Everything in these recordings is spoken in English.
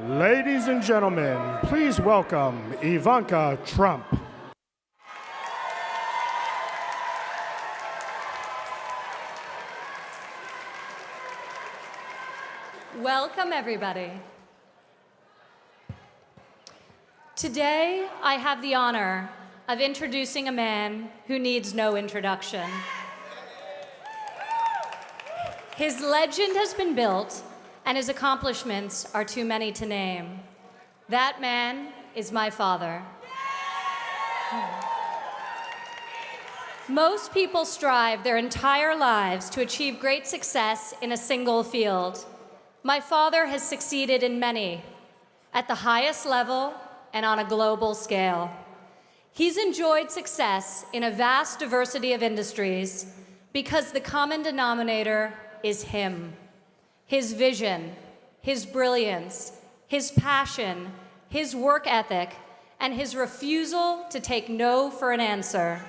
Ladies and gentlemen, please welcome Ivanka Trump. Welcome, everybody. Today, I have the honor of introducing a man who needs no introduction. His legend has been built, and his accomplishments are too many to name. That man is my father. Most people strive their entire lives to achieve great success in a single field. My father has succeeded in many, at the highest level and on a global scale. He's enjoyed success in a vast diversity of industries because the common denominator is him. His vision, his brilliance, his passion, his work ethic, and his refusal to take no for an answer.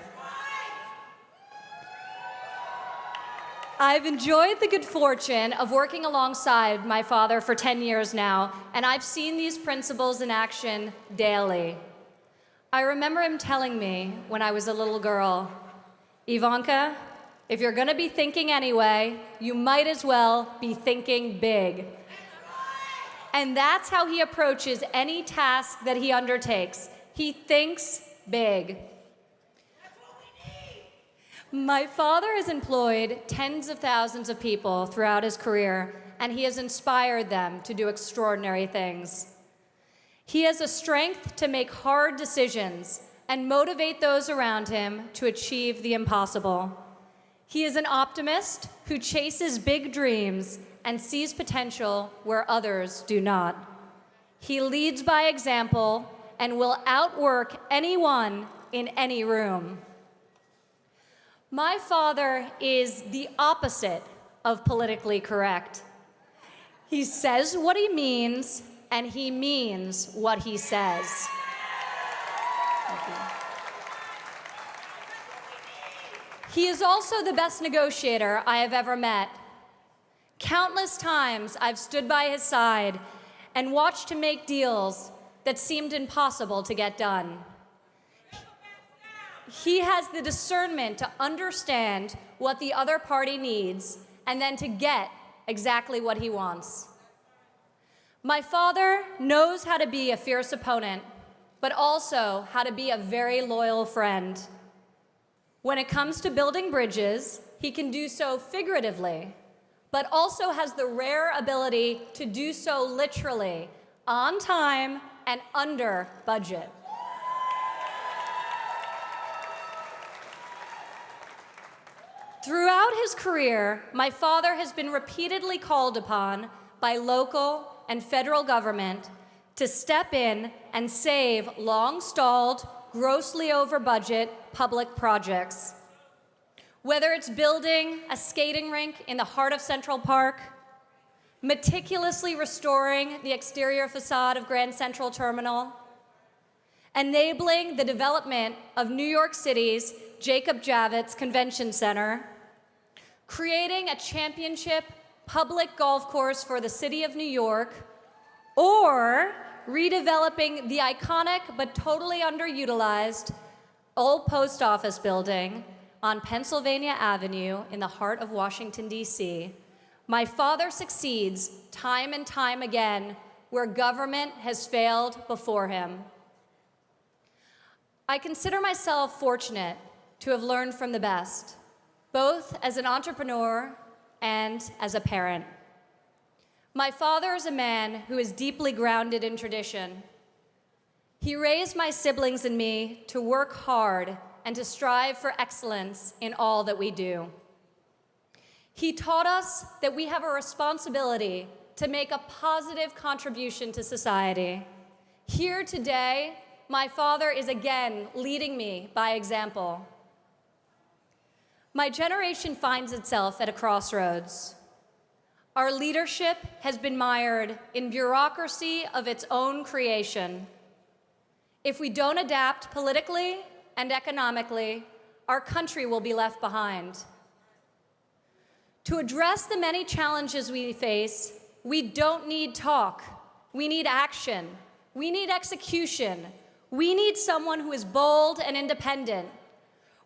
I've enjoyed the good fortune of working alongside my father for 10 years now, and I've seen these principles in action daily. I remember him telling me when I was a little girl, "Ivanka, if you're gonna be thinking anyway, you might as well be thinking big." And that's how he approaches any task that he undertakes. He thinks big. My father has employed tens of thousands of people throughout his career, and he has inspired them to do extraordinary things. He has a strength to make hard decisions and motivate those around him to achieve the impossible. He is an optimist who chases big dreams and sees potential where others do not. He leads by example and will outwork anyone in any room. My father is the opposite of politically correct. He says what he means, and he means what he says. He is also the best negotiator I have ever met. Countless times I've stood by his side and watched him make deals that seemed impossible to get done. He has the discernment to understand what the other party needs and then to get exactly what he wants. My father knows how to be a fierce opponent, but also how to be a very loyal friend. When it comes to building bridges, he can do so figuratively, but also has the rare ability to do so literally, on time and under budget. Throughout his career, my father has been repeatedly called upon by local and federal government to step in and save long-stalled, grossly over-budget public projects. Whether it's building a skating rink in the heart of Central Park, meticulously restoring the exterior facade of Grand Central Terminal, enabling the development of New York City's Jacob Javits Convention Center, creating a championship public golf course for the city of New York, or redeveloping the iconic but totally underutilized old post office building on Pennsylvania Avenue in the heart of Washington, D.C. My father succeeds time and time again where government has failed before him. I consider myself fortunate to have learned from the best, both as an entrepreneur and as a parent. My father is a man who is deeply grounded in tradition. He raised my siblings and me to work hard and to strive for excellence in all that we do. He taught us that we have a responsibility to make a positive contribution to society. Here today, my father is again leading me by example. My generation finds itself at a crossroads. Our leadership has been mired in bureaucracy of its own creation. If we don't adapt politically and economically, our country will be left behind. To address the many challenges we face, we don't need talk. We need action. We need execution. We need someone who is bold and independent,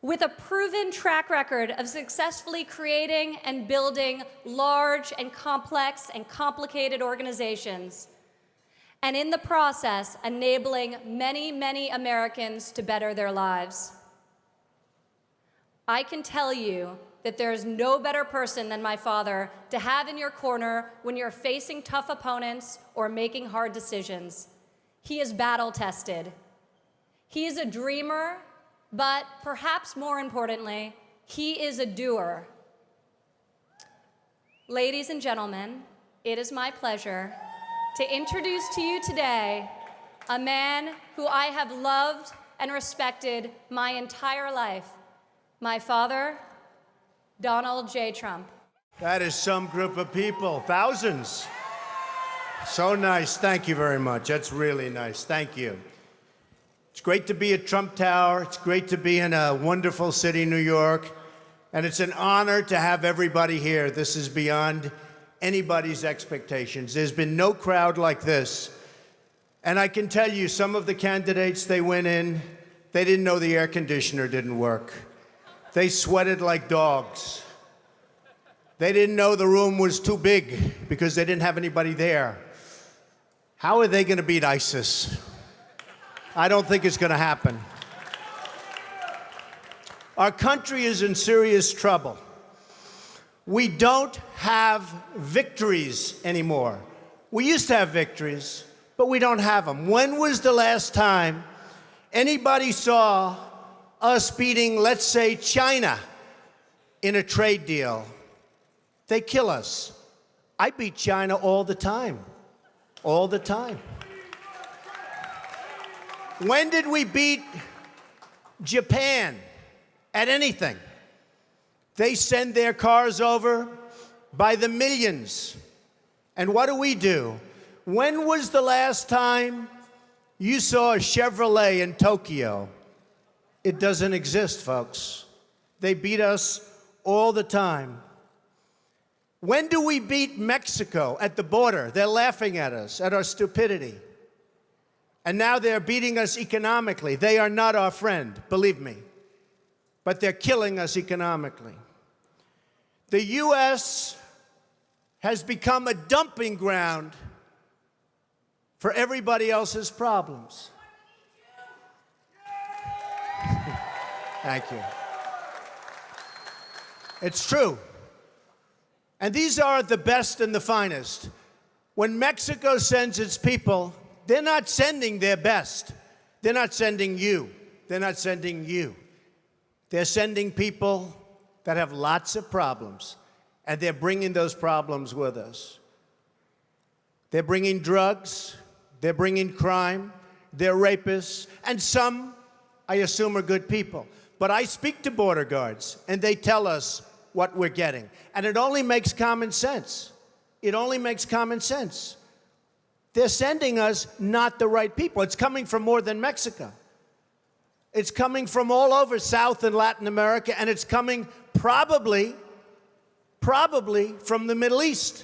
with a proven track record of successfully creating and building large and complex and complicated organizations, and in the process, enabling many, many Americans to better their lives. I can tell you that there is no better person than my father to have in your corner when you're facing tough opponents or making hard decisions. He is battle-tested. He is a dreamer, but perhaps more importantly, he is a doer. Ladies and gentlemen, it is my pleasure to introduce to you today a man who I have loved and respected my entire life, my father, Donald J. Trump. That is some group of people, thousands. So nice. Thank you very much. That's really nice. Thank you. It's great to be at Trump Tower. It's great to be in a wonderful city, New York. And it's an honor to have everybody here. This is beyond anybody's expectations. There's been no crowd like this. And I can tell you, some of the candidates, they went in, they didn't know the air conditioner didn't work. They sweated like dogs. They didn't know the room was too big because they didn't have anybody there. How are they going to beat ISIS? I don't think it's going to happen. Our country is in serious trouble. We don't have victories anymore. We used to have victories, but we don't have them. When was the last time anybody saw us beating, let's say, China in a trade deal? They kill us. I beat China all the time. All the time. When did we beat Japan at anything? They send their cars over by the millions. And what do? When was the last time you saw a Chevrolet in Tokyo? It doesn't exist, folks. They beat us all the time. When do we beat Mexico at the border? They're laughing at us, at our stupidity. And now they're beating us economically. They are not our friend, believe me. But they're killing us economically. The U.S. has become a dumping ground for everybody else's problems. Thank you. It's true. And these are the best and the finest. When Mexico sends its people, they're not sending their best. They're not sending you. They're not sending you. They're sending people that have lots of problems, and they're bringing those problems with us. They're bringing drugs, they're bringing crime, they're rapists, and some, I assume, are good people. But I speak to border guards, and they tell us what we're getting. And it only makes common sense. It only makes common sense. They're sending us not the right people. It's coming from more than Mexico. It's coming from all over South and Latin America, and it's coming probably from the Middle East.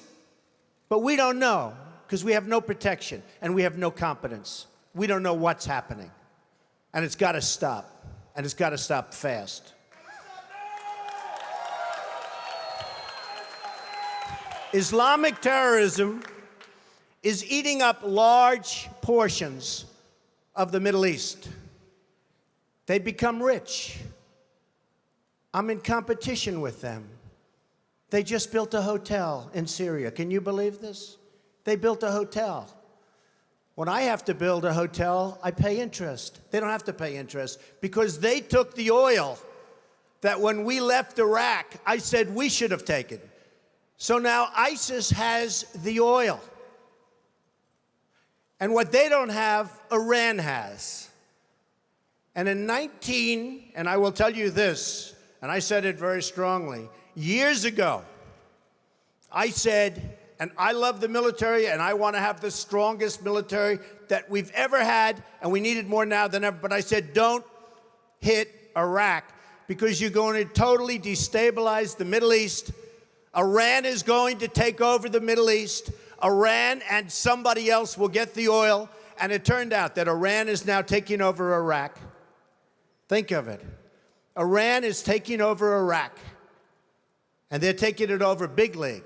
But we don't know, because we have no protection, and we have no competence. We don't know what's happening. And it's got to stop, and it's got to stop fast. Islamic terrorism is eating up large portions of the Middle East. They become rich. I'm in competition with them. They just built a hotel in Syria. Can you believe this? They built a hotel. When I have to build a hotel, I pay interest. They don't have to pay interest because they took the oil that when we left Iraq, I said we should have taken. So now ISIS has the oil. And what they don't have, Iran has. And in and I will tell you this, and I said it very strongly, years ago, I said, and I love the military, and I want to have the strongest military that we've ever had, and we need it more now than ever, but I said, don't hit Iraq, because you're going to totally destabilize the Middle East. Iran is going to take over the Middle East. Iran and somebody else will get the oil. And it turned out that Iran is now taking over Iraq. Think of it. Iran is taking over Iraq. And they're taking it over big league.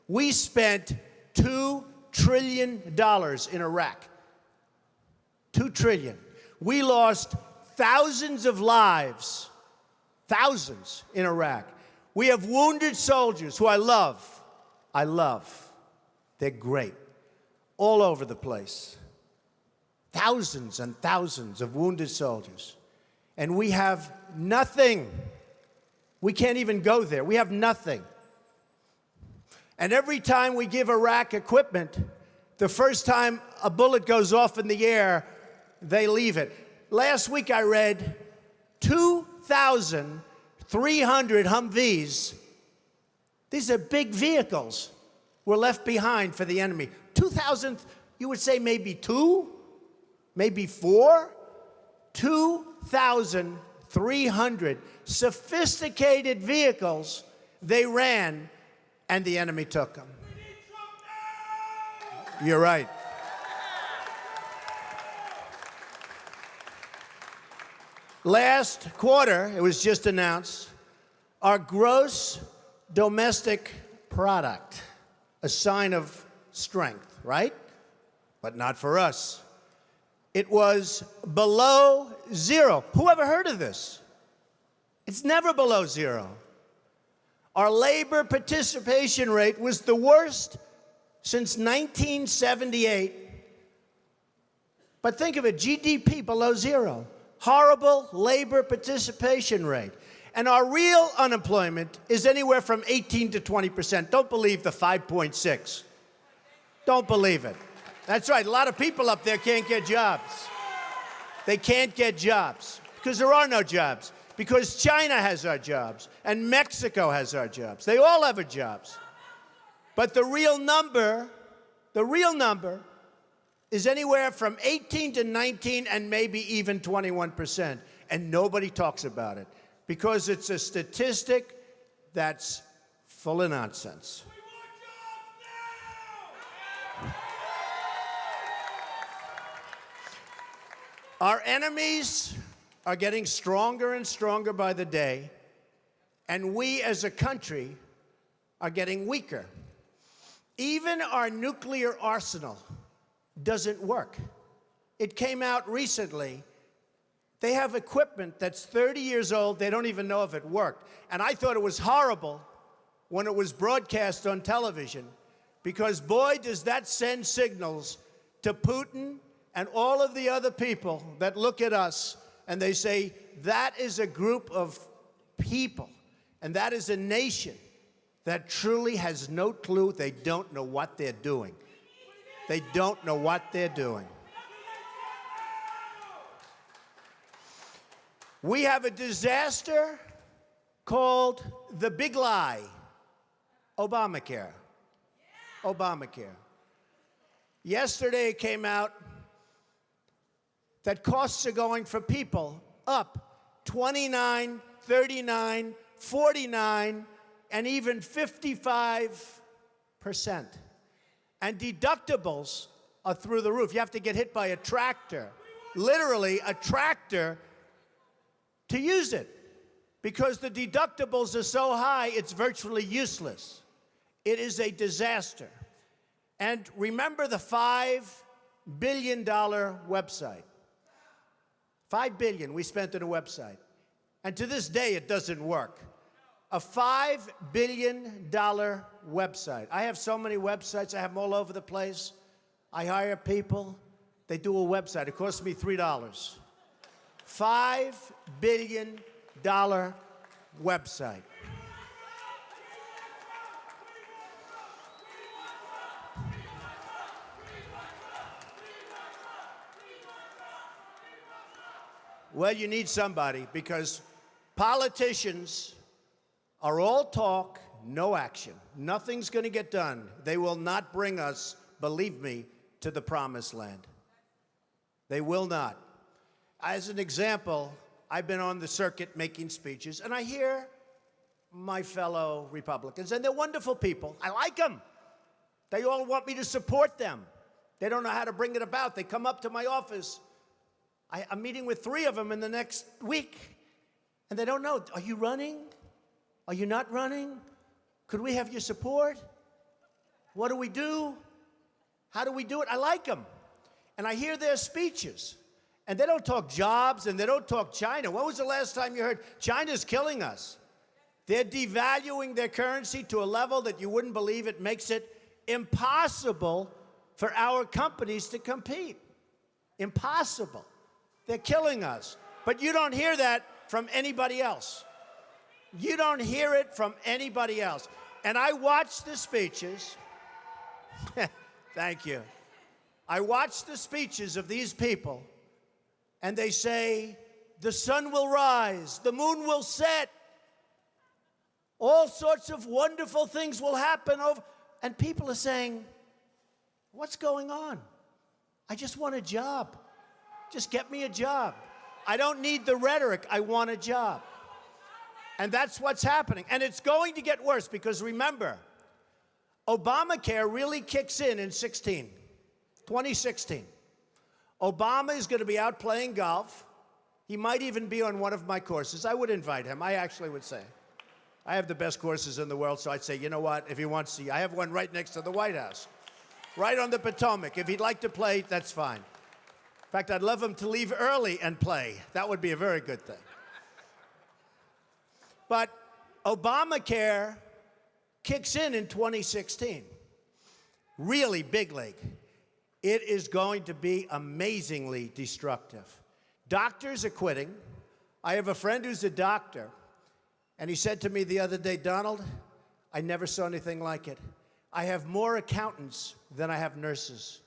We spent $2 trillion in Iraq. $2 trillion. We lost thousands of lives, thousands in Iraq. We have wounded soldiers who I love. I love. They're great. All over the place. Thousands and thousands of wounded soldiers. And we have nothing. We can't even go there. We have nothing. And every time we give Iraq equipment, the first time a bullet goes off in the air, they leave it. Last week I read 2,300 Humvees. These are big vehicles were left behind for the enemy. 2,000, you would say maybe two, maybe four? 2,300 sophisticated vehicles they ran, and the enemy took them. You're right. Last quarter, it was just announced, our gross domestic product, a sign of strength, right? But not for us. It was below zero. Who ever heard of this? It's never below zero. Our labor participation rate was the worst since 1978. But think of it, GDP below zero. Horrible labor participation rate. And our real unemployment is anywhere from 18 to 20%. Don't believe the 5.6. Don't believe it. That's right, a lot of people up there can't get jobs. They can't get jobs because there are no jobs. Because China has our jobs and Mexico has our jobs. They all have our jobs. But the real number is anywhere from 18 to 19 and maybe even 21%. And nobody talks about it because it's a statistic that's full of nonsense. Our enemies are getting stronger and stronger by the day, and we as a country are getting weaker. Even our nuclear arsenal doesn't work. It came out recently. They have equipment that's 30 years old. They don't even know if it worked. And I thought it was horrible when it was broadcast on television because, boy, does that send signals to Putin and all of the other people that look at us and they say, that is a group of people and that is a nation that truly has no clue. They don't know what they're doing. They don't know what they're doing. We have a disaster called the big lie, Obamacare. Obamacare. Yesterday it came out that costs are going for people up 29, 39, 49, and even 55%. And deductibles are through the roof. You have to get hit by a tractor, literally a tractor, to use it. Because the deductibles are so high, it's virtually useless. It is a disaster. And remember the $5 billion website. $5 billion we spent on a website. And to this day, it doesn't work. A $5 billion website. I have so many websites. I have them all over the place. I hire people. They do a website. It costs me $3. $5 billion website. Well, you need somebody because politicians are all talk, no action. Nothing's going to get done. They will not bring us, believe me, to the promised land. They will not. As an example, I've been on the circuit making speeches, and I hear my fellow Republicans, and they're wonderful people. I like them. They all want me to support them. They don't know how to bring it about. They come up to my office. I'm meeting with 3 of them in the next week, and they don't know. Are you running? Are you not running? Could we have your support? What do we do? How do we do it? I like them. And I hear their speeches. And they don't talk jobs, and they don't talk China. When was the last time you heard China's killing us? They're devaluing their currency to a level that you wouldn't believe. It makes it impossible for our companies to compete. Impossible. They're killing us. But you don't hear that from anybody else. You don't hear it from anybody else. And I watch the speeches. Thank you. I watch the speeches of these people, and they say, the sun will rise, the moon will set, all sorts of wonderful things will happen. And people are saying, what's going on? I just want a job. Just get me a job. I don't need the rhetoric. I want a job. And that's what's happening. And it's going to get worse because remember, Obamacare really kicks in 2016. Obama is going to be out playing golf. He might even be on one of my courses. I would invite him. I actually would say. I have the best courses in the world, so I'd say, you know what, if he wants to, I have one right next to the White House, right on the Potomac. If he'd like to play, that's fine. In fact, I'd love him to leave early and play. That would be a very good thing. But Obamacare kicks in 2016. Really big league. It is going to be amazingly destructive. Doctors are quitting. I have a friend who's a doctor, and he said to me the other day, Donald, I never saw anything like it. I have more accountants than I have nurses.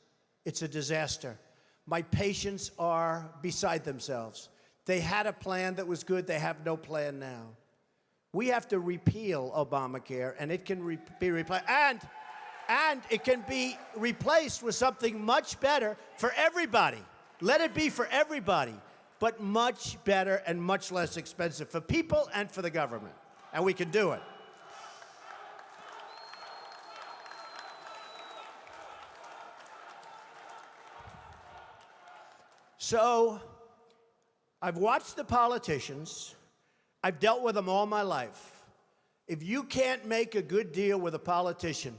It's a disaster. My patients are beside themselves. They had a plan that was good. They have no plan now. We have to repeal Obamacare, and it can be replaced. And it can be replaced with something much better for everybody. Let it be for everybody, but much better and much less expensive for people and for the government. And we can do it. So, I've watched the politicians. I've dealt with them all my life. If you can't make a good deal with a politician,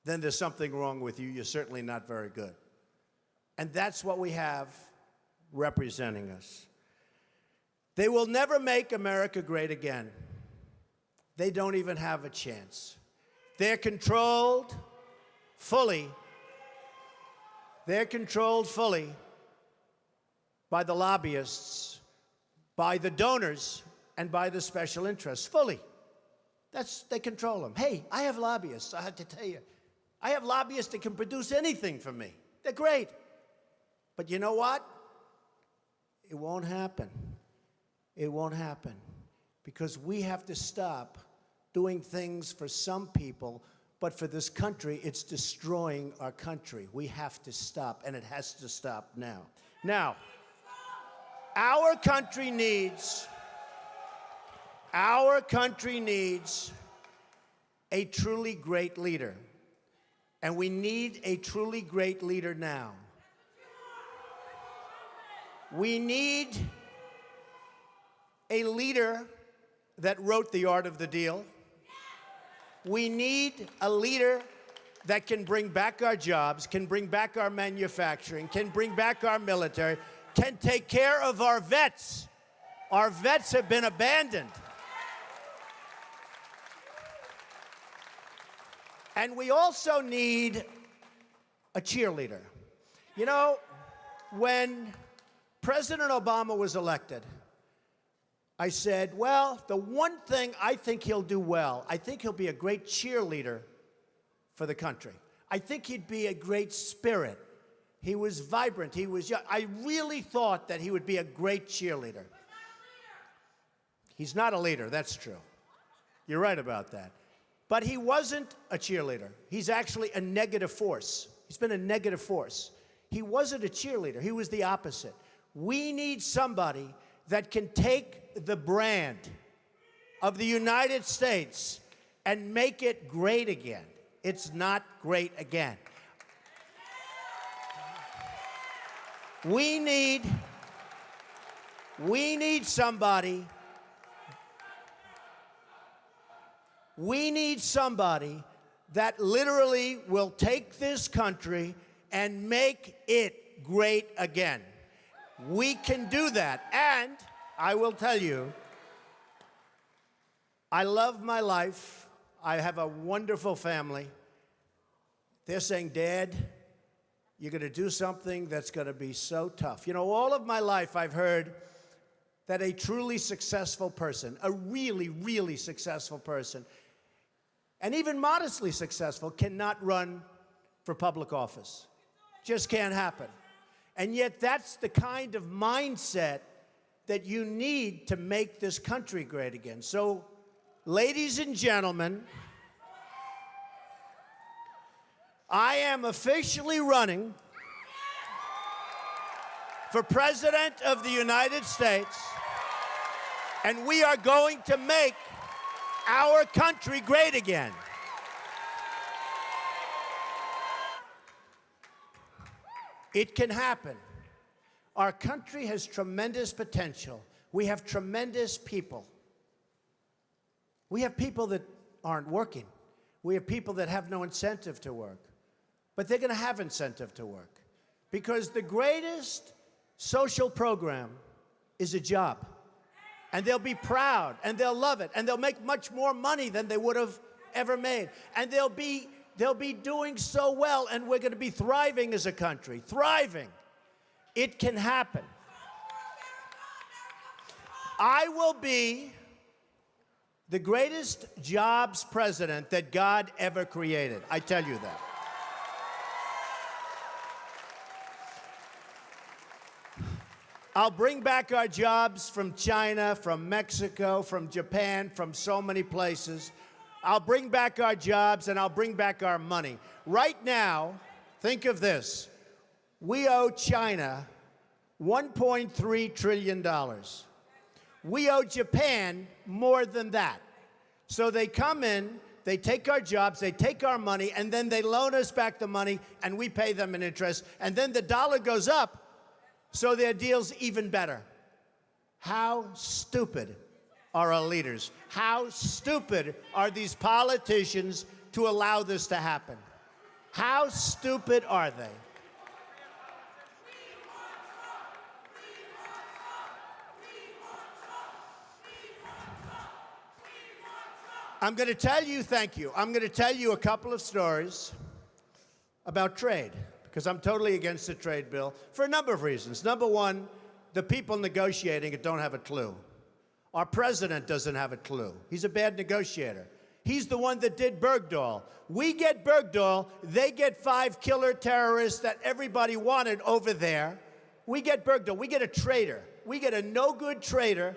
then there's something wrong with you. You're certainly not very good. And that's what we have representing us. They will never make America great again. They don't even have a chance. They're controlled fully. They're controlled fully by the lobbyists, by the donors, and by the special interests, fully. They control them. Hey, I have lobbyists, I have to tell you. I have lobbyists that can produce anything for me. They're great. But you know what? It won't happen. It won't happen. Because we have to stop doing things for some people, but for this country, it's destroying our country. We have to stop, and it has to stop now. Now, our country needs a truly great leader. And we need a truly great leader now. We need a leader that wrote The Art of the Deal. We need a leader that can bring back our jobs, can bring back our manufacturing, can bring back our military, can take care of our vets. Our vets have been abandoned. And we also need a cheerleader. You know, when President Obama was elected, I said, well, the one thing I think he'll do well, I think he'll be a great cheerleader for the country. I think he'd be a great spirit. He was vibrant. He was young. I really thought that he would be a great cheerleader. He's not a leader, that's true. You're right about that. But he wasn't a cheerleader. He's actually a negative force. He's been a negative force. He wasn't a cheerleader. He was the opposite. We need somebody that can take the brand of the United States and make it great again. It's not great again. We need somebody. We need somebody that literally will take this country and make it great again. We can do that. And I will tell you, I love my life. I have a wonderful family. They're saying, Dad, you're going to do something that's going to be so tough. You know, all of my life I've heard that a truly successful person, a really, really successful person, and even modestly successful, cannot run for public office. Just can't happen. And yet that's the kind of mindset that you need to make this country great again. So, ladies and gentlemen, I am officially running for President of the United States, and we are going to make our country great again. It can happen. Our country has tremendous potential. We have tremendous people. We have people that aren't working. We have people that have no incentive to work. But they're going to have incentive to work. Because the greatest social program is a job. And they'll be proud, and they'll love it, and they'll make much more money than they would have ever made. And they'll be doing so well, and we're going to be thriving as a country. Thriving. It can happen. I will be the greatest jobs president that God ever created. I tell you that. I'll bring back our jobs from China, from Mexico, from Japan, from so many places. I'll bring back our jobs, and I'll bring back our money. Right now, think of this. We owe China $1.3 trillion. We owe Japan more than that. So they come in, they take our jobs, they take our money, and then they loan us back the money, and we pay them in interest. And then the dollar goes up, so their deal's even better. How stupid are our leaders? How stupid are these politicians to allow this to happen? How stupid are they? I'm going to tell you, thank you. I'm going to tell you a couple of stories about trade, because I'm totally against the trade bill for a number of reasons. Number one, the people negotiating it don't have a clue. Our president doesn't have a clue. He's a bad negotiator. He's the one that did Bergdahl. We get Bergdahl, they get 5 killer terrorists that everybody wanted over there. We get Bergdahl, we get a traitor. We get a no-good traitor,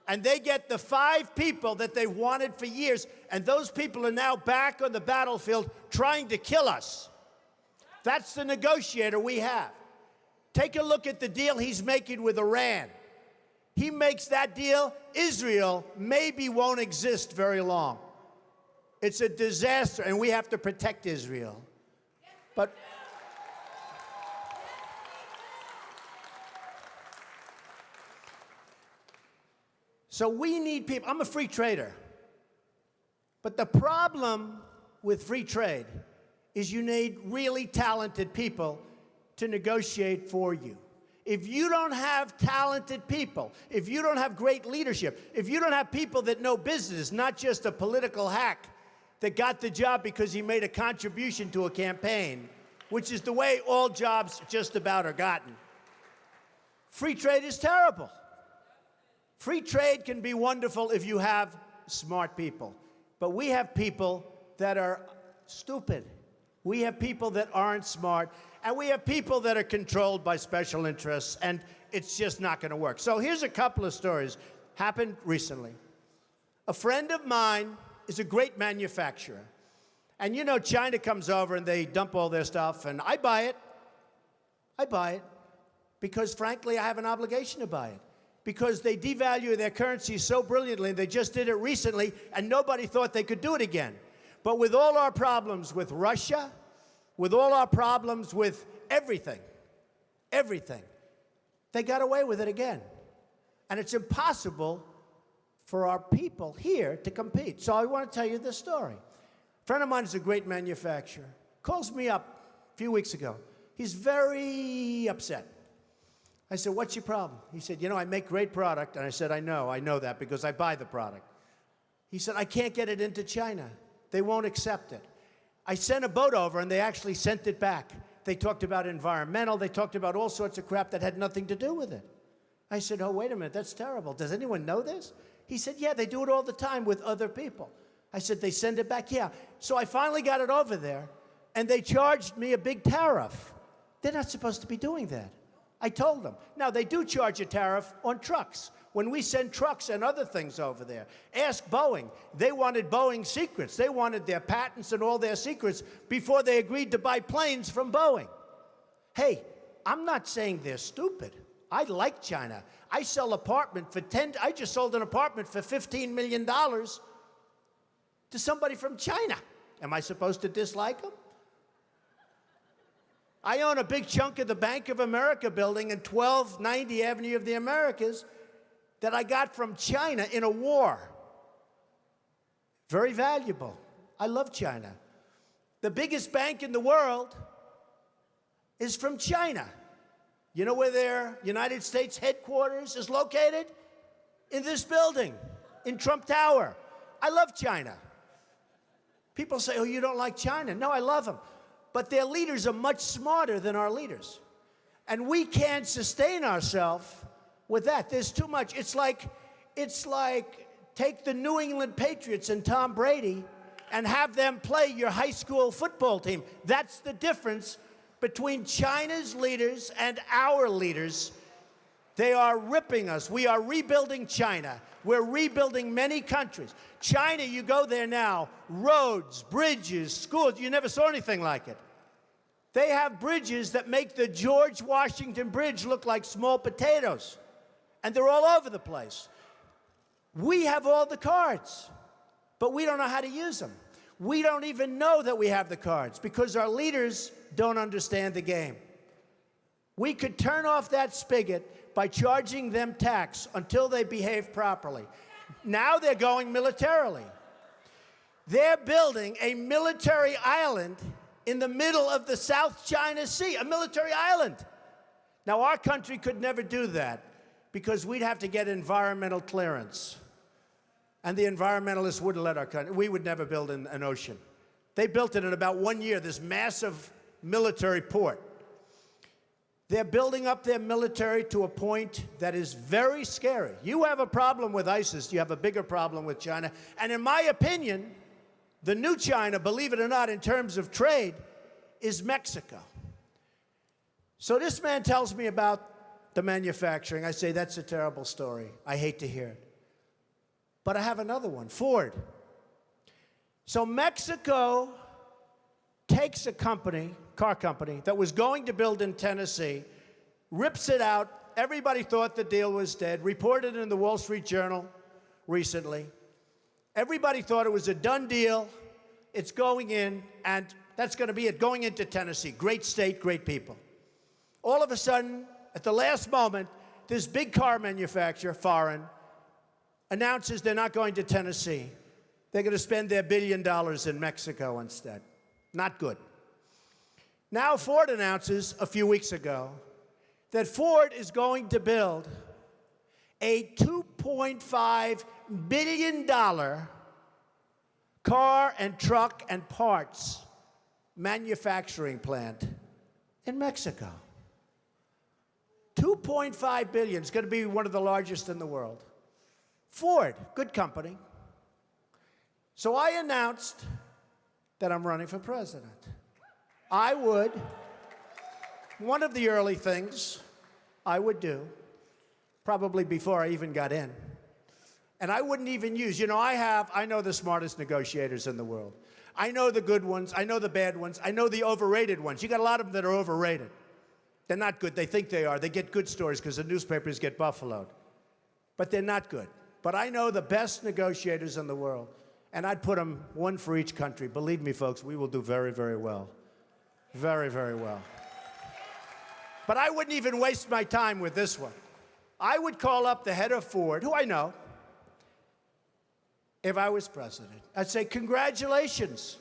and they get the 5 people that they wanted for years, and those people are now back on the battlefield trying to kill us. That's the negotiator we have. Take a look at the deal he's making with Iran. He makes that deal, Israel maybe won't exist very long. It's a disaster, and we have to protect Israel. But so we need people. I'm a free trader. But the problem with free trade is you need really talented people to negotiate for you. If you don't have talented people, if you don't have great leadership, if you don't have people that know business, not just a political hack that got the job because he made a contribution to a campaign, which is the way all jobs just about are gotten, free trade is terrible. Free trade can be wonderful if you have smart people. But we have people that are stupid. We have people that aren't smart. And we have people that are controlled by special interests. And it's just not going to work. So here's a couple of stories. Happened recently. A friend of mine is a great manufacturer. And you know, China comes over and they dump all their stuff. And I buy it. I buy it. Because frankly, I have an obligation to buy it. Because they devalue their currency so brilliantly. They just did it recently, and nobody thought they could do it again. But with all our problems with Russia, with all our problems with everything, they got away with it again. And it's impossible for our people here to compete. So I want to tell you this story. A friend of mine is a great manufacturer. Calls me up a few weeks ago. He's very upset. I said, what's your problem? He said, you know, I make great product. And I said, I know that because I buy the product. He said, I can't get it into China. They won't accept it. I sent a boat over and they actually sent it back. They talked about environmental, they talked about all sorts of crap that had nothing to do with it. I said, oh, wait a minute, that's terrible. Does anyone know this? He said, yeah, they do it all the time with other people. I said, they send it back? Yeah. So I finally got it over there, and they charged me a big tariff. They're not supposed to be doing that. I told them. Now, they do charge a tariff on trucks. When we send trucks and other things over there, ask Boeing. They wanted Boeing secrets. They wanted their patents and all their secrets before they agreed to buy planes from Boeing. Hey, I'm not saying they're stupid. I like China. I sell apartment for I just sold an apartment for $15 million to somebody from China. Am I supposed to dislike them? I own a big chunk of the Bank of America building in 1290 Avenue of the Americas that I got from China in a war. Very valuable. I love China. The biggest bank in the world is from China. You know where their United States headquarters is located? In this building, in Trump Tower. I love China. People say, oh, you don't like China. No, I love them. But their leaders are much smarter than our leaders. And we can't sustain ourselves with that. There's too much. It's like take the New England Patriots and Tom Brady and have them play your high school football team. That's the difference between China's leaders and our leaders. They are ripping us. We are rebuilding China. We're rebuilding many countries. China, you go there now, roads, bridges, schools, you never saw anything like it. They have bridges that make the George Washington Bridge look like small potatoes. And they're all over the place. We have all the cards, but we don't know how to use them. We don't even know that we have the cards because our leaders don't understand the game. We could turn off that spigot by charging them tax until they behave properly. Now they're going militarily. They're building a military island in the middle of the South China Sea, a military island. Now, our country could never do that because we'd have to get environmental clearance. And the environmentalists wouldn't let our country. We would never build an ocean. They built it in about 1 year, this massive military port. They're building up their military to a point that is very scary. You have a problem with ISIS, you have a bigger problem with China. And in my opinion, the new China, believe it or not, in terms of trade, is Mexico. So this man tells me about the manufacturing. I say, that's a terrible story. I hate to hear it. But I have another one, Ford. So Mexico takes a company, car company, that was going to build in Tennessee, rips it out. Everybody thought the deal was dead. Reported in the Wall Street Journal recently. Everybody thought it was a done deal. It's going in, and that's going to be it, going into Tennessee. Great state, great people. All of a sudden, at the last moment, this big car manufacturer, foreign, announces they're not going to Tennessee. They're going to spend their $1 billion in Mexico instead. Not good. Now Ford announces a few weeks ago that Ford is going to build a $2.5 billion car and truck and parts manufacturing plant in Mexico. $2.5 billion. It's going to be one of the largest in the world. Ford, good company. So I announced that I'm running for president. One of the early things I would do, probably before I even got in, and I wouldn't even use, I know the smartest negotiators in the world. I know the good ones, I know the bad ones, I know the overrated ones. You got a lot of them that are overrated. They're not good, they think they are. They get good stories because the newspapers get buffaloed. But they're not good. But I know the best negotiators in the world. and I'd put them one for each country. Believe me, folks, we will do very, very well. Very, very well. But I wouldn't even waste my time with this one. I would call up the head of Ford, who I know, if I was president. I'd say, congratulations.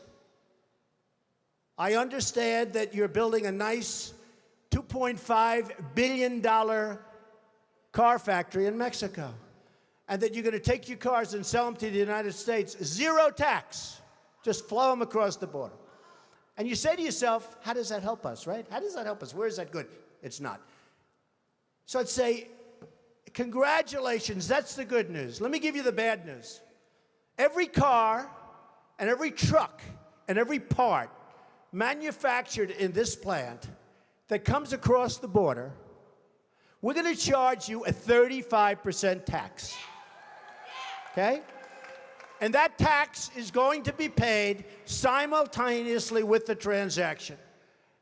I understand that you're building a nice $2.5 billion car factory in Mexico, and that you're going to take your cars and sell them to the United States, zero tax. Just flow them across the border. And you say to yourself, how does that help us, right? How does that help us? Where is that good? It's not. So I'd say, congratulations, that's the good news. Let me give you the bad news. Every car and every truck and every part manufactured in this plant that comes across the border, we're going to charge you a 35% tax. Okay? And that tax is going to be paid simultaneously with the transaction.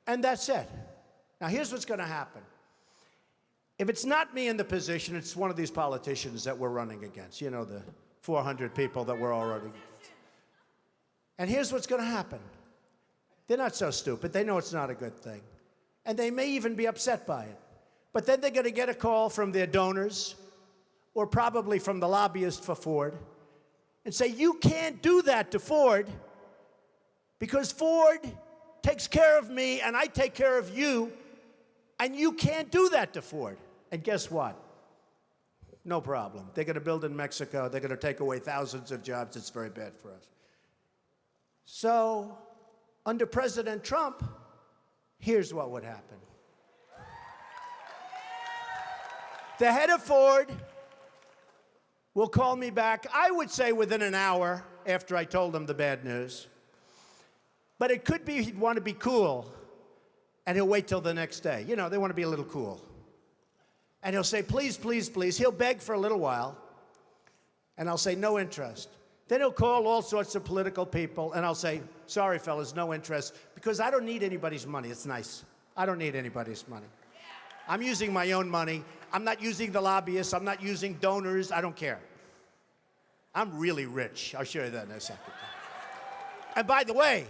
And that's it. Now, here's what's going to happen. If it's not me in the position, it's one of these politicians that we're running against. You know, the 400 people that we're already against. And here's what's going to happen. They're not so stupid. They know it's not a good thing. And they may even be upset by it. But then they're going to get a call from their donors, or probably from the lobbyist for Ford, and say, you can't do that to Ford because Ford takes care of me and I take care of you, and you can't do that to Ford. And guess what? No problem. They're going to build in Mexico. They're going to take away thousands of jobs. It's very bad for us. So, under President Trump, here's what would happen. The head of Ford will call me back, I would say within an hour after I told him the bad news. But it could be he'd want to be cool, and he'll wait till the next day. You know, they want to be a little cool. And he'll say, please, please, please. He'll beg for a little while, and I'll say, no interest. Then he'll call all sorts of political people, and I'll say, sorry, fellas, no interest, because I don't need anybody's money. It's nice. I don't need anybody's money. I'm using my own money. I'm not using the lobbyists. I'm not using donors. I don't care. I'm really rich. I'll show you that in a second. And by the way,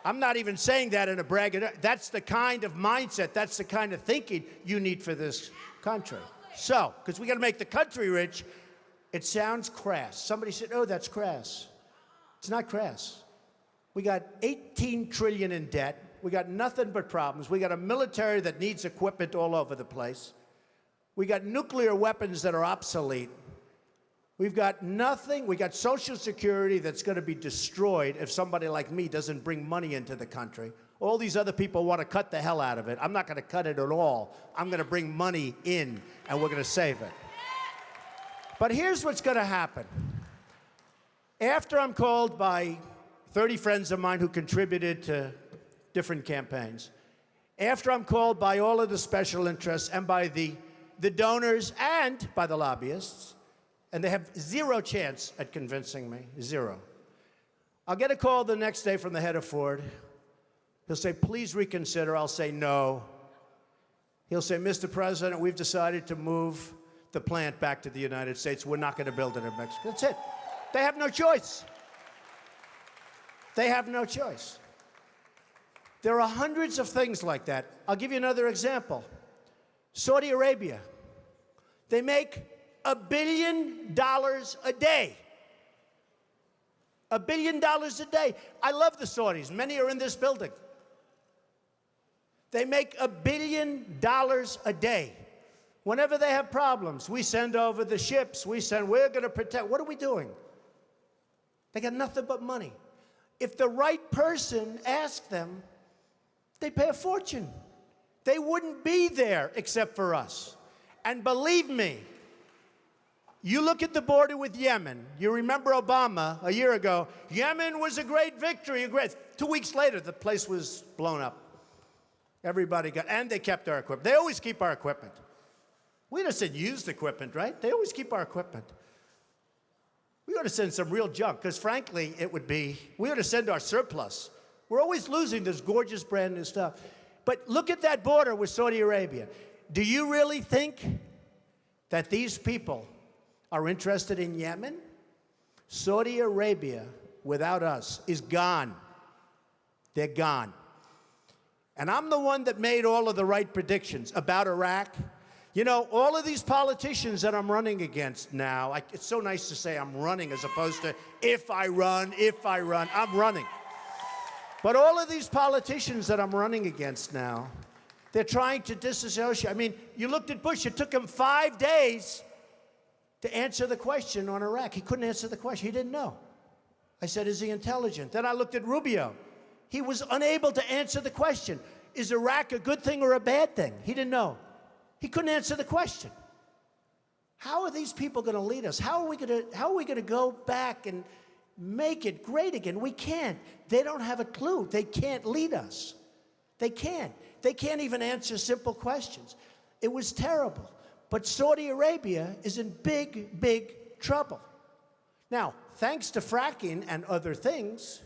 I'm not even saying that in a brag. That's the kind of mindset, that's the kind of thinking you need for this country. So, because we got to make the country rich, it sounds crass. Somebody said, oh, that's crass. It's not crass. We got 18 trillion in debt. We got nothing but problems. We got a military that needs equipment all over the place. We got nuclear weapons that are obsolete. We've got nothing. We got Social Security that's going to be destroyed if somebody like me doesn't bring money into the country. All these other people want to cut the hell out of it. I'm not going to cut it at all. I'm going to bring money in, and we're going to save it. But here's what's going to happen. After I'm called by 30 friends of mine who contributed to different campaigns, after I'm called by all of the special interests and by the donors and by the lobbyists, and they have zero chance at convincing me, zero. I'll get a call the next day from the head of Ford. He'll say, please reconsider. I'll say no. He'll say, Mr. President, we've decided to move the plant back to the United States. We're not going to build it in Mexico. That's it. They have no choice. They have no choice. There are hundreds of things like that. I'll give you another example. Saudi Arabia. They make $1 billion a day. $1 billion a day. I love the Saudis. Many are in this building. They make $1 billion a day. Whenever they have problems, we send over the ships. We're going to protect. What are we doing? They got nothing but money. If the right person asked them, they'd pay a fortune. They wouldn't be there except for us. And believe me, you look at the border with Yemen. You remember Obama a year ago. Yemen was a great victory. 2 weeks later, the place was blown up. Everybody got, and they kept our equipment. They always keep our equipment. We just said used equipment, right? They always keep our equipment. We ought to send some real junk, because frankly, we ought to send our surplus. We're always losing this gorgeous brand new stuff. But look at that border with Saudi Arabia. Do you really think that these people are interested in Yemen? Saudi Arabia, without us, is gone. They're gone. And I'm the one that made all of the right predictions about Iraq. You know, all of these politicians that I'm running against now, it's so nice to say I'm running as opposed to if I run, I'm running. But all of these politicians that I'm running against now, they're trying to disassociate. I mean, you looked at Bush, it took him 5 days to answer the question on Iraq. He couldn't answer the question, he didn't know. I said, is he intelligent? Then I looked at Rubio. He was unable to answer the question. Is Iraq a good thing or a bad thing? He didn't know. He couldn't answer the question. How are these people going to lead us? How are we going to go back and make it great again? We can't. They don't have a clue. They can't lead us. They can't. They can't even answer simple questions. It was terrible. But Saudi Arabia is in big, big trouble. Now, thanks to fracking and other things,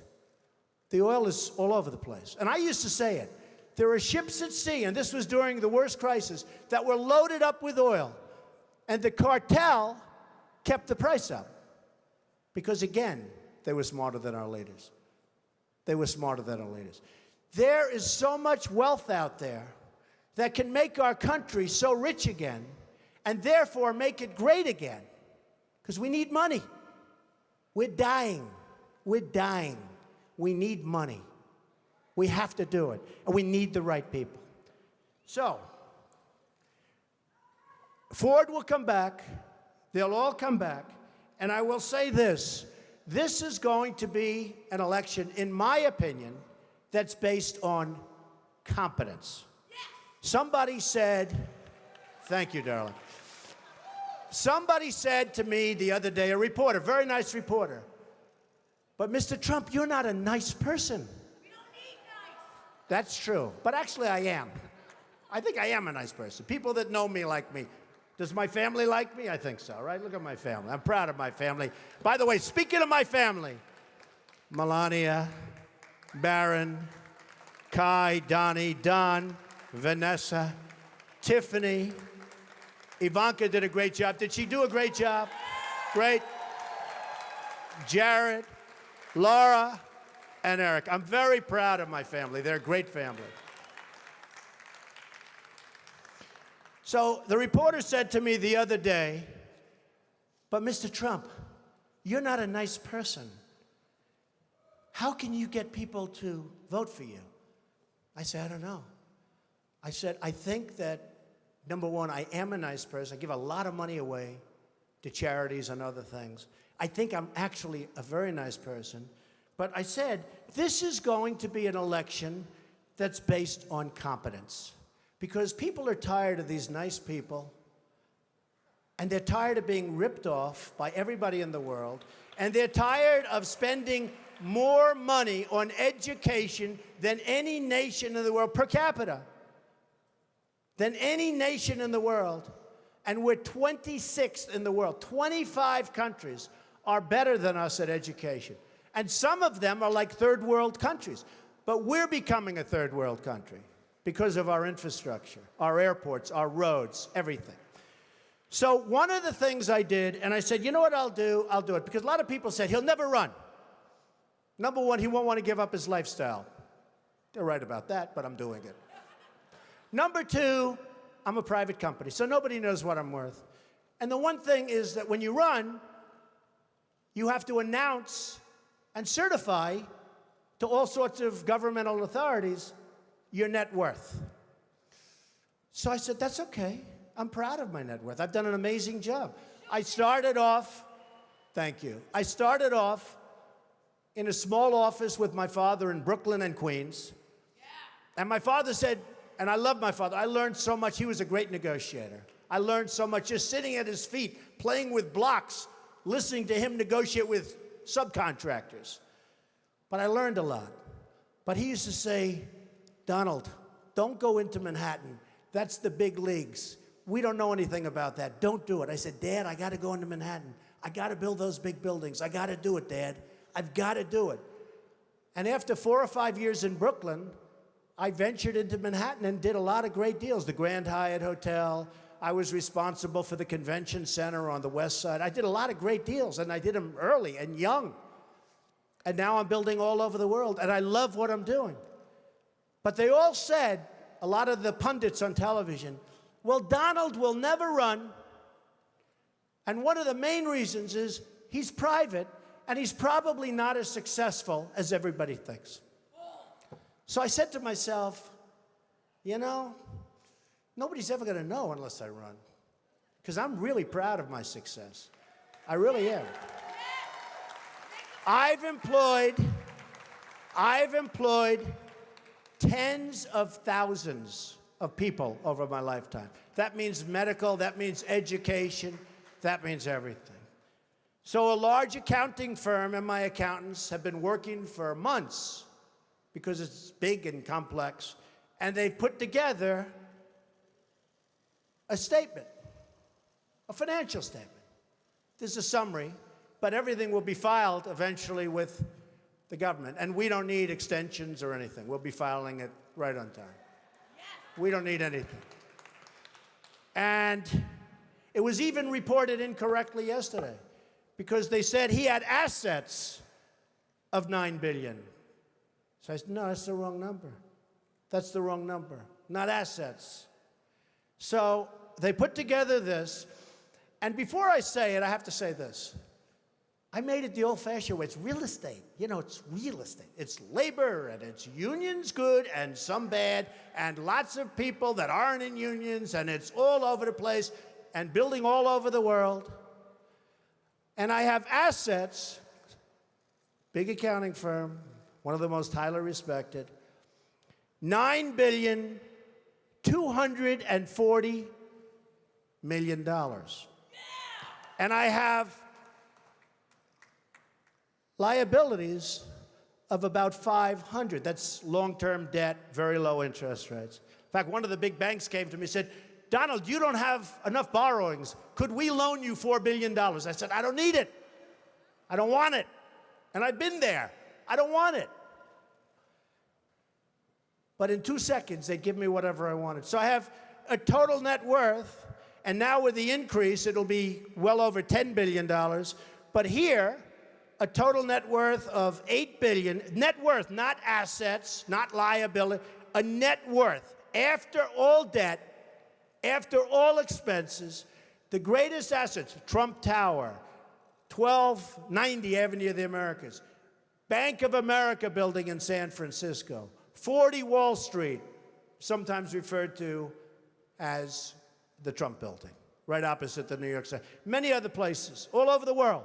the oil is all over the place. And I used to say it. There are ships at sea, and this was during the worst crisis, that were loaded up with oil. And the cartel kept the price up. Because again, they were smarter than our leaders. They were smarter than our leaders. There is so much wealth out there that can make our country so rich again, and therefore make it great again. Because we need money. We're dying. We're dying. We need money. We have to do it, and we need the right people. So, Ford will come back, they'll all come back, and I will say this, this is going to be an election, in my opinion, that's based on competence. Somebody said, thank you, darling. Somebody said to me the other day, a reporter, very nice reporter, but Mr. Trump, you're not a nice person. That's true, but actually I am. I think I am a nice person. People that know me like me. Does my family like me? I think so, right? Look at my family. I'm proud of my family. By the way, speaking of my family, Melania, Barron, Kai, Donnie, Don, Vanessa, Tiffany, Ivanka did a great job. Did she do a great job? Great. Jared, Laura, and Eric. I'm very proud of my family. They're a great family. So the reporter said to me the other day, but Mr. Trump, you're not a nice person. How can you get people to vote for you? I said, I don't know. I said, I think that, number one, I am a nice person. I give a lot of money away to charities and other things. I think I'm actually a very nice person. But I said, this is going to be an election that's based on competence. Because people are tired of these nice people, and they're tired of being ripped off by everybody in the world, and they're tired of spending more money on education than any nation in the world, per capita, than any nation in the world. And we're 26th in the world. 25 countries are better than us at education. And some of them are like third world countries. But we're becoming a third world country because of our infrastructure, our airports, our roads, everything. So one of the things I did, and I said, you know what I'll do? I'll do it. Because a lot of people said, he'll never run. Number one, he won't want to give up his lifestyle. They're right about that, but I'm doing it. Number two, I'm a private company, so nobody knows what I'm worth. And the one thing is that when you run, you have to announce and certify to all sorts of governmental authorities your net worth. So I said, that's okay. I'm proud of my net worth. I've done an amazing job. I started off, thank you. I started off in a small office with my father in Brooklyn and Queens. And my father said, and I love my father, I learned so much. He was a great negotiator. I learned so much just sitting at his feet, playing with blocks, listening to him negotiate with subcontractors. But I learned a lot. But he used to say, Donald, don't go into Manhattan. That's the big leagues. We don't know anything about that. Don't do it. I said, Dad, I got to go into Manhattan. I got to build those big buildings. I got to do it, Dad. I've got to do it. And after 4 or 5 years in Brooklyn, I ventured into Manhattan and did a lot of great deals. The Grand Hyatt Hotel. I was responsible for the convention center on the west side. I did a lot of great deals, and I did them early and young. And now I'm building all over the world, and I love what I'm doing. But they all said, a lot of the pundits on television, well, Donald will never run. And one of the main reasons is he's private, and he's probably not as successful as everybody thinks. So I said to myself, you know, nobody's ever going to know unless I run, because I'm really proud of my success. I really am. I've employed tens of thousands of people over my lifetime. That means medical, that means education, that means everything. So a large accounting firm and my accountants have been working for months because it's big and complex, and they've put together a statement, a financial statement. There's a summary, but everything will be filed eventually with the government, and we don't need extensions or anything. We'll be filing it right on time. We don't need anything. And it was even reported incorrectly yesterday because they said he had assets of $9 billion. So I said, no, that's the wrong number. That's the wrong number, not assets. So they put together this, and before I say it, I have to say this. I made it the old-fashioned way. It's real estate. You know, it's real estate. It's labor, and it's unions good and some bad, and lots of people that aren't in unions, and it's all over the place, and building all over the world. And I have assets, big accounting firm, one of the most highly respected, $9,240 million. And I have liabilities of about 500. That's long-term debt, very low interest rates. In fact, one of the big banks came to me and said, Donald, you don't have enough borrowings. Could we loan you $4 billion? I said, I don't need it. I don't want it. And I've been there. I don't want it. But in 2 seconds, they give me whatever I wanted. So I have a total net worth, and now with the increase, it'll be well over $10 billion. But here, a total net worth of $8 billion, net worth, not assets, not liability, a net worth. After all debt, after all expenses, the greatest assets, Trump Tower, 1290 Avenue of the Americas, Bank of America building in San Francisco, 40 Wall Street, sometimes referred to as the Trump building, right opposite the New York City, many other places, all over the world.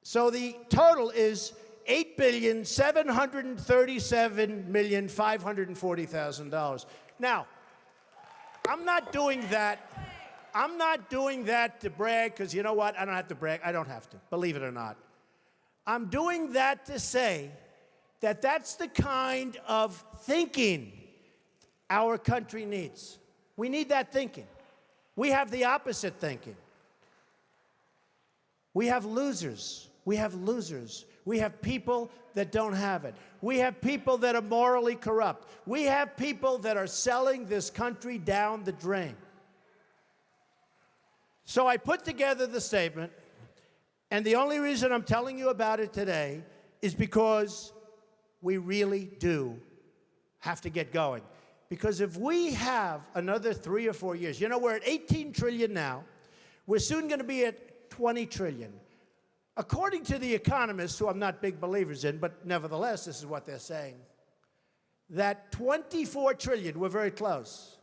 So the total is $8,737,540,000. Now, I'm not doing that to brag, because you know what? I don't have to brag. I don't have to, believe it or not. I'm doing that to say that that's the kind of thinking our country needs. We need that thinking. We have the opposite thinking. We have losers. We have losers. We have people that don't have it. We have people that are morally corrupt. We have people that are selling this country down the drain. So I put together the statement, and the only reason I'm telling you about it today is because we really do have to get going. Because if we have another 3 or 4 years, you know, we're at 18 trillion now. We're soon going to be at 20 trillion. According to the economists, who I'm not big believers in, but nevertheless, this is what they're saying, that 24 trillion, we're very close.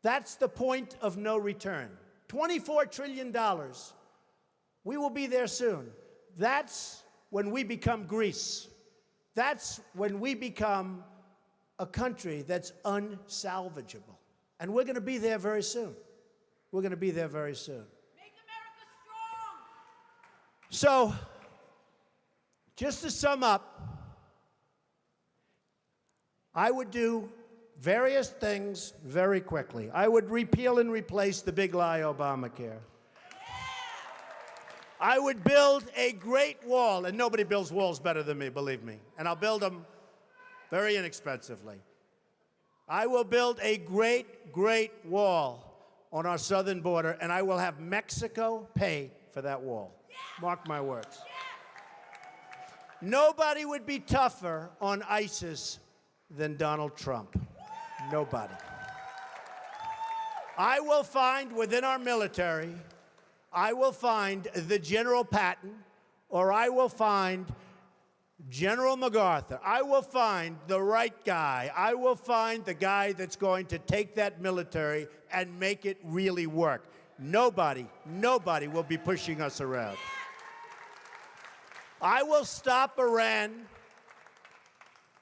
That's the point of no return. $24 trillion. We will be there soon. That's when we become Greece. That's when we become a country that's unsalvageable. And we're going to be there very soon. We're going to be there very soon. Make America strong! So, just to sum up, I would do various things very quickly. I would repeal and replace the big lie Obamacare. I would build a great wall, and nobody builds walls better than me, believe me. And I'll build them very inexpensively. I will build a great, great wall on our southern border, and I will have Mexico pay for that wall. Mark my words. Nobody would be tougher on ISIS than Donald Trump. Nobody. I will find within our military, I will find the General Patton, or I will find General MacArthur. I will find the right guy. I will find the guy that's going to take that military and make it really work. Nobody will be pushing us around. I will stop Iran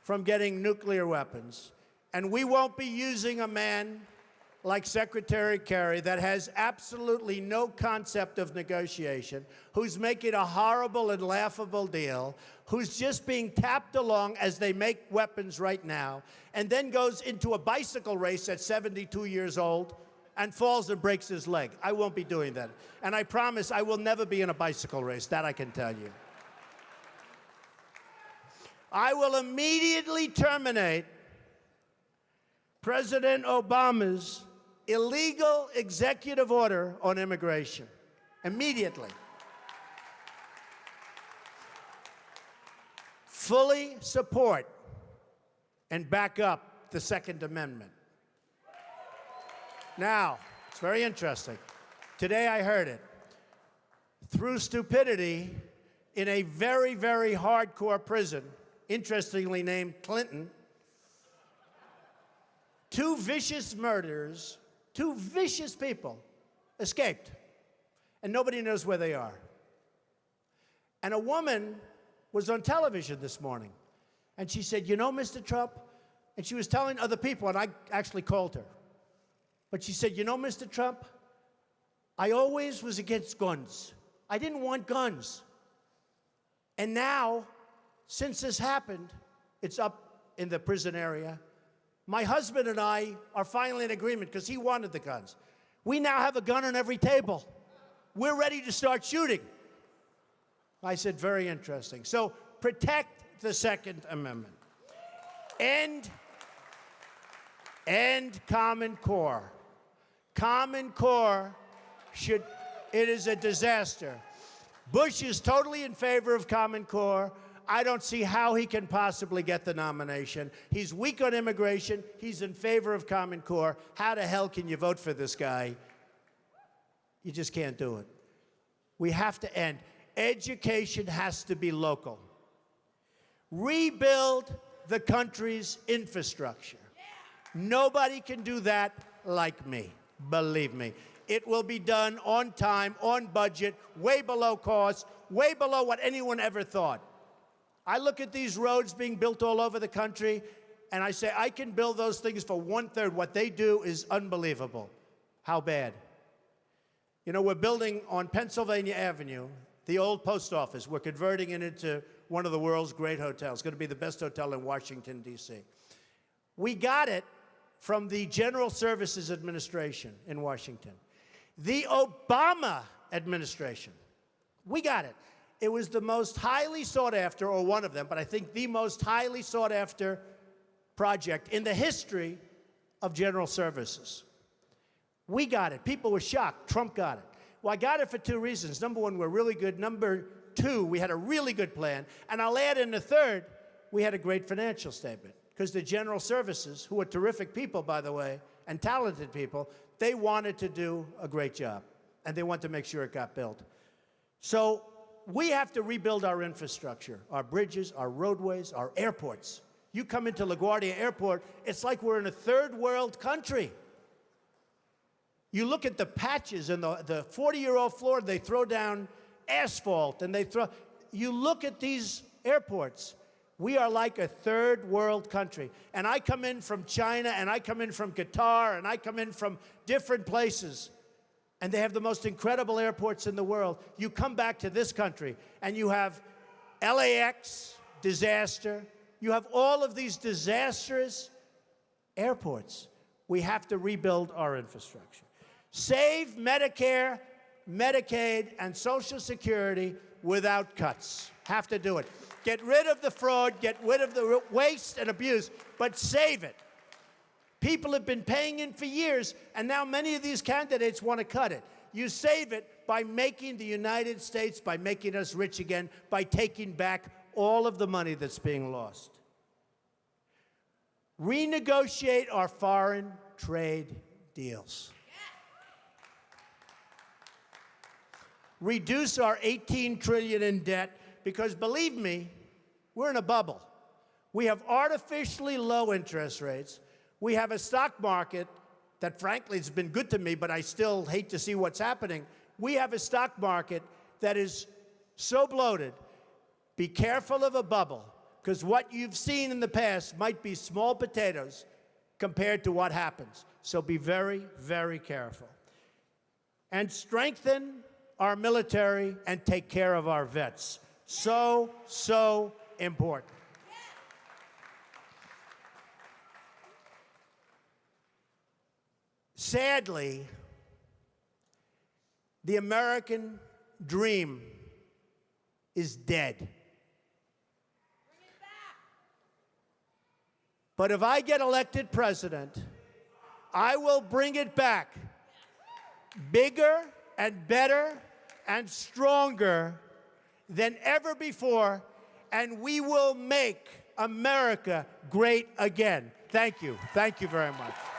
from getting nuclear weapons, and we won't be using a man like Secretary Kerry that has absolutely no concept of negotiation, who's making a horrible and laughable deal, who's just being tapped along as they make weapons right now, and then goes into a bicycle race at 72 years old and falls and breaks his leg. I won't be doing that. And I promise I will never be in a bicycle race. That I can tell you. I will immediately terminate President Obama's illegal executive order on immigration. Immediately. Fully support and back up the Second Amendment. Now, it's very interesting. Today I heard it. Through stupidity, in a very, very hardcore prison, interestingly named Clinton, two vicious murderers, two vicious people escaped, and nobody knows where they are. And a woman was on television this morning, and she said, you know, Mr. Trump, and she was telling other people, and I actually called her, but she said, you know, Mr. Trump, I always was against guns. I didn't want guns. And now, since this happened, it's up in the prison area. My husband and I are finally in agreement because he wanted the guns. We now have a gun on every table. We're ready to start shooting. I said, very interesting. So protect the Second Amendment. End Common Core. Common Core it is a disaster. Bush is totally in favor of Common Core. I don't see how he can possibly get the nomination. He's weak on immigration. He's in favor of Common Core. How the hell can you vote for this guy? You just can't do it. We have to end. Education has to be local. Rebuild the country's infrastructure. Nobody can do that like me, believe me. It will be done on time, on budget, way below cost, way below what anyone ever thought. I look at these roads being built all over the country, and I say, I can build those things for 1/3. What they do is unbelievable. How bad? You know, we're building on Pennsylvania Avenue, the old post office. We're converting it into one of the world's great hotels. It's going to be the best hotel in Washington, D.C. We got it from the General Services Administration in Washington. The Obama administration. We got it. It was the most highly sought after, or one of them, but I think the most highly sought after project in the history of General Services. We got it. People were shocked. Trump got it. Well, I got it for two reasons. Number one, we're really good. Number two, we had a really good plan. And I'll add in the third, we had a great financial statement. Because the General Services, who are terrific people, by the way, and talented people, they wanted to do a great job. And they want to make sure it got built. So we have to rebuild our infrastructure, our bridges, our roadways, our airports. You come into LaGuardia Airport, it's like we're in a third world country. You look at the patches and the 40-year-old floor, they throw down asphalt, and you look at these airports, we are like a third world country. And I come in from China, and I come in from Qatar, and I come in from different places, and they have the most incredible airports in the world. You come back to this country, and you have LAX, disaster. You have all of these disastrous airports. We have to rebuild our infrastructure. Save Medicare, Medicaid, and Social Security without cuts. Have to do it. Get rid of the fraud, get rid of the waste and abuse, but save it. People have been paying in for years, and now many of these candidates want to cut it. You save it by making the United States, by making us rich again, by taking back all of the money that's being lost. Renegotiate our foreign trade deals. Reduce our $18 trillion in debt, because believe me, we're in a bubble. We have artificially low interest rates. We have a stock market that frankly has been good to me, but I still hate to see what's happening. We have a stock market that is so bloated. Be careful of a bubble, because what you've seen in the past might be small potatoes compared to what happens. So be very, very careful. And strengthen our military and take care of our vets. So, so important. Sadly, the American dream is dead. But if I get elected president, I will bring it back bigger and better and stronger than ever before, and we will make America great again. Thank you. Thank you very much.